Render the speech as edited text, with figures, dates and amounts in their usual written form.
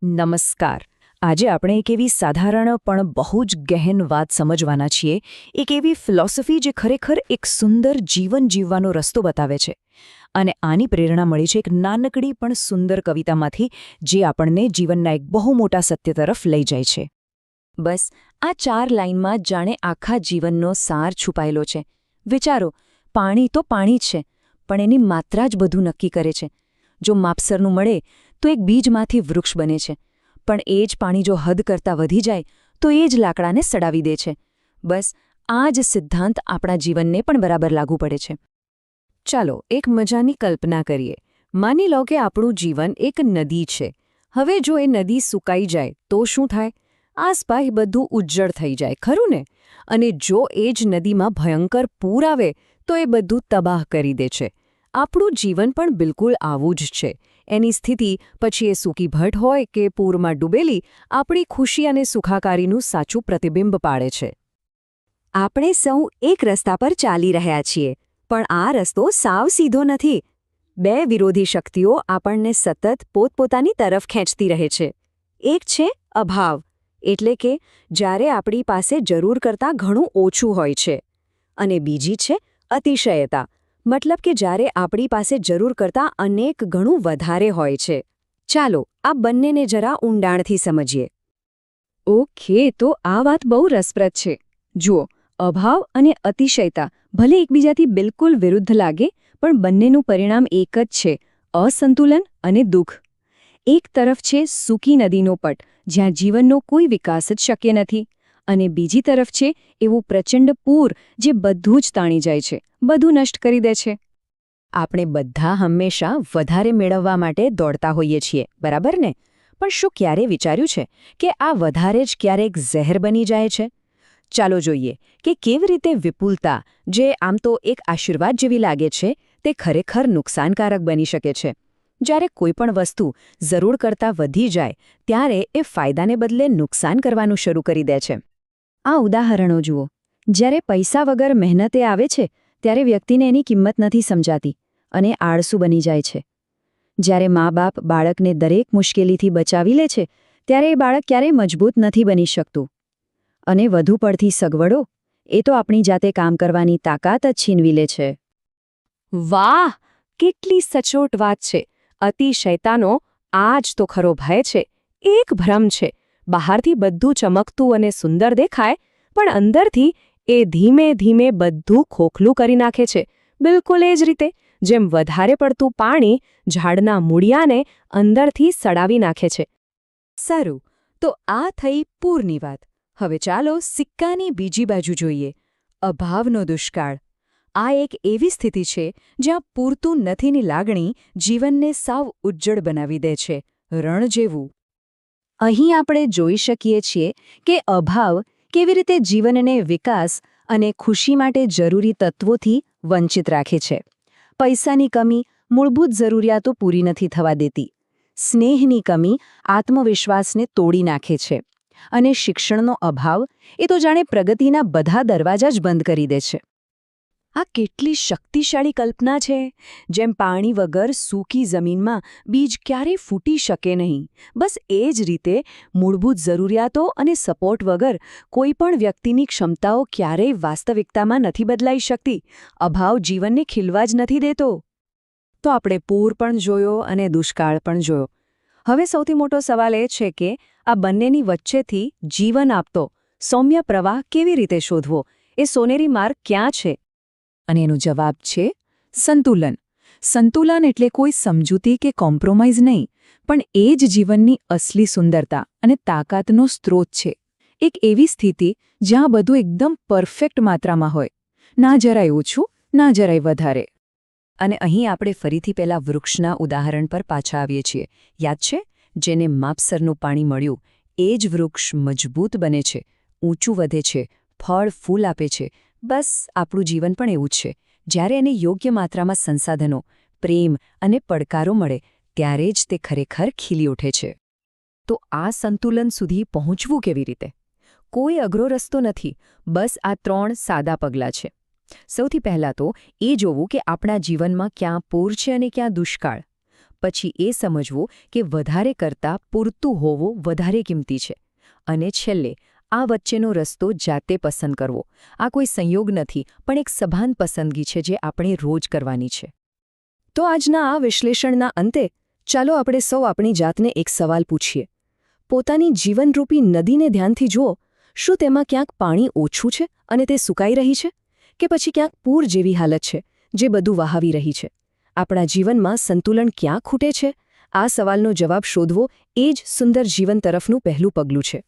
નમસ્કાર. આજે આપણે એક એવી સાધારણ પણ બહુ જ ગહેન વાત સમજવાના છીએ, એક એવી ફિલોસોફી જે ખરેખર એક સુંદર જીવન જીવવાનો રસ્તો બતાવે છે. અને આની પ્રેરણા મળી છે એક નાનકડી પણ સુંદર કવિતામાંથી, જે આપણને જીવનના એક બહુ મોટા સત્ય તરફ લઈ જાય છે. બસ આ 4 લાઇનમાં જાણે આખા જીવનનો સાર છુપાયેલો છે. વિચારો, પાણી તો પાણી જ છે, પણ એની માત્રા જ બધું નક્કી કરે છે. જો માપસરનું મળે તો એક બીજમાંથી વૃક્ષ બને છે, પણ એ જ પાણી જો હદ કરતાં વધી જાય તો એ જ લાકડાને સડાવી દે છે. બસ આ જ સિદ્ધાંત આપણા જીવનને પણ બરાબર લાગુ પડે છે. ચાલો એક મજાની કલ્પના કરીએ. માની લો કે આપણું જીવન એક નદી છે. હવે જો એ નદી સુકાઈ જાય તો શું થાય? આસપાસ બધું ઉજ્જડ થઈ જાય, ખરું ને? અને જો એ જ નદીમાં ભયંકર પૂર આવે તો એ બધું તબાહ કરી દે છે. આપણું જીવન પણ બિલકુલ આવું જ છે. એની સ્થિતિ, પછી એ સૂકી ભટ્ટ હોય કે પૂરમાં ડૂબેલી, આપણી ખુશી અને સુખાકારીનું સાચું પ્રતિબિંબ પાડે છે. આપણે સૌ એક રસ્તા પર ચાલી રહ્યા છીએ, પણ આ રસ્તો સાવ સીધો નથી. 2 વિરોધી શક્તિઓ આપણને સતત પોતપોતાની તરફ ખેંચતી રહે છે. એક છે અભાવ, એટલે કે જ્યારે આપણી પાસે જરૂર કરતાં ઘણું ઓછું હોય છે. અને બીજી છે અતિશયતા, મતલબ કે જ્યારે આપણી પાસે જરૂર કરતાં અનેક ગણું વધારે હોય છે. ચાલો આ બંનેને જરા ઊંડાણથી સમજીએ. ઓકે, તો આ વાત બહુ રસપ્રદ છે. જુઓ, અભાવ અને અતિશયતા ભલે એકબીજાથી બિલકુલ વિરુદ્ધ લાગે, પણ બંનેનું પરિણામ એક જ છે: અસંતુલન અને દુઃખ. એક તરફ છે સૂકી નદીનો પટ, જ્યાં જીવનનો કોઈ વિકાસ જ શક્ય નથી, અને બીજી તરફ છે એવું પ્રચંડ પૂર જે બધું જ તાણી જાય છે, બધું નષ્ટ કરી દે છે. આપણે બધા હંમેશા વધારે મેળવવા માટે દોડતા હોઈએ છીએ, બરાબર ને? પણ શું ક્યારે વિચાર્યું છે કે આ વધારે જ ક્યારેક ઝેર બની જાય છે? ચાલો જોઈએ કે કેવી રીતે વિપુલતા, જે આમ તો એક આશીર્વાદ જેવી લાગે છે, તે ખરેખર નુકસાનકારક બની શકે છે. જ્યારે કોઈ પણ વસ્તુ જરૂર કરતાં વધી જાય, ત્યારે એ ફાયદાને બદલે નુકસાન કરવાનું શરૂ કરી દે છે. આ ઉદાહરણો જુઓ. જ્યારે પૈસા વગર મહેનતે આવે છે, ત્યારે વ્યક્તિને એની કિંમત નથી સમજાતી અને આળસુ બની જાય છે. જ્યારે મા-બાપ બાળકને દરેક મુશ્કેલીથી બચાવી લે છે, ત્યારે એ બાળક ક્યારેય મજબૂત નથી બની શકતું. અને વધુ પડતી સગવડો, એ તો આપણી જાતે કામ કરવાની તાકાત જ છીનવી લે છે. વાહ, કેટલી સચોટ વાત છે! અતિશયતાનો આ જ તો ખરો ભય છે. એક ભ્રમ છે. બહારથી બધું ચમકતું અને સુંદર દેખાય, પણ અંદરથી એ ધીમે ધીમે બધું ખોખલું કરી નાખે છે. બિલકુલ એ જ રીતે જેમ વધારે પડતું પાણી ઝાડના મૂળિયાને અંદરથી સડાવી નાખે છે. સારું, તો આ થઈ પૂરની વાત. હવે ચાલો સિક્કાની બીજી બાજુ જોઈએ: અભાવનો દુષ્કાળ. આ એક એવી સ્થિતિ છે જ્યાં પૂરતું નથીની લાગણી જીવનને સાવ ઉજ્જડ બનાવી દે છે, રણ જેવું. અહીં આપણે જોઈ શકીએ છીએ કે અભાવ કેવી રીતે જીવનને વિકાસ અને ખુશી માટે જરૂરી તત્વોથી વંચિત રાખે છે. પૈસાની કમી મૂળભૂત જરૂરિયાતો પૂરી નથી થવા દેતી. સ્નેહની કમી આત્મવિશ્વાસને તોડી નાખે છે. અને શિક્ષણનો અભાવ એ તો જાણે પ્રગતિના બધા દરવાજા જ બંધ કરી દે છે. આ કેટલી શક્તિશાળી કલ્પના છે! જેમ પાણી વગર સૂકી જમીનમાં બીજ ક્યારેય ફૂટી શકે નહીં, બસ એ જ રીતે મૂળભૂત જરૂરિયાતો અને સપોર્ટ વગર કોઈ પણ વ્યક્તિની ક્ષમતાઓ ક્યારેય વાસ્તવિકતામાં નથી બદલાઈ શકતી. અભાવ જીવનને ખીલવા જ નથી દેતો. તો આપણે પૂર પણ જોયો અને દુષ્કાળ પણ જોયો. હવે સૌથી મોટો સવાલ એ છે કે આ બંનેની વચ્ચેથી જીવન આપતો સૌમ્ય પ્રવાહ કેવી રીતે શોધવો? એ સોનેરી માર્ગ ક્યાં છે? અને એનો જવાબ છે સંતુલન. સંતુલન એટલે કોઈ સમજૂતી કે કોમ્પ્રોમાઇઝ નહીં, પણ એ જ જીવનની અસલી સુંદરતા અને તાકાતનો સ્ત્રોત છે. એક એવી સ્થિતિ જ્યાં બધું એકદમ પરફેક્ટ માત્રામાં હોય, ના જરાય ઓછું, ના જરાય વધારે. અને અહીં આપણે ફરીથી પેલા વૃક્ષના ઉદાહરણ પર પાછા આવીએ છીએ. યાદ છે? જેને માપસરનું પાણી મળ્યું, એ જ વૃક્ષ મજબૂત બને છે, ઊંચું વધે છે, ફળ ફૂલ આપે છે. બસ આપણું જીવન પણ એવું જ છે. જ્યારે એને યોગ્ય માત્રામાં સંસાધનો, પ્રેમ અને પડકારો મળે, ત્યારે જ તે ખરેખર ખીલી ઉઠે છે. તો આ સંતુલન સુધી પહોંચવું કેવી રીતે? કોઈ અઘરો રસ્તો નથી, બસ આ 3 સાદા પગલાં છે. સૌથી પહેલાં તો એ જોવું કે આપણા જીવનમાં ક્યાં પૂર છે અને ક્યાં દુષ્કાળ. પછી એ સમજવું કે વધારે કરતાં પૂરતું હોવું વધારે કિંમતી છે. અને છેલ્લે આ વચ્ચેનો રસ્તો જાતે પસંદ કરવો. આ કોઈ સંયોગ નથી, પણ એક સભાન પસંદગી છે જે આપણે રોજ કરવાની છે. તો આજના આ વિશ્લેષણના અંતે ચાલો આપણે સૌ આપણી જાતને એક સવાલ પૂછીએ. પોતાની જીવનરૂપી નદીને ધ્યાનથી જુઓ. શું તેમાં ક્યાંક પાણી ઓછું છે અને તે સુકાઈ રહી છે? કે પછી ક્યાંક પૂર જેવી હાલત છે જે બધું વહાવી રહી છે? આપણા જીવનમાં સંતુલન ક્યાં ખૂટે છે? આ સવાલનો જવાબ શોધવો એ જ સુંદર જીવન તરફનું પહેલું પગલું છે.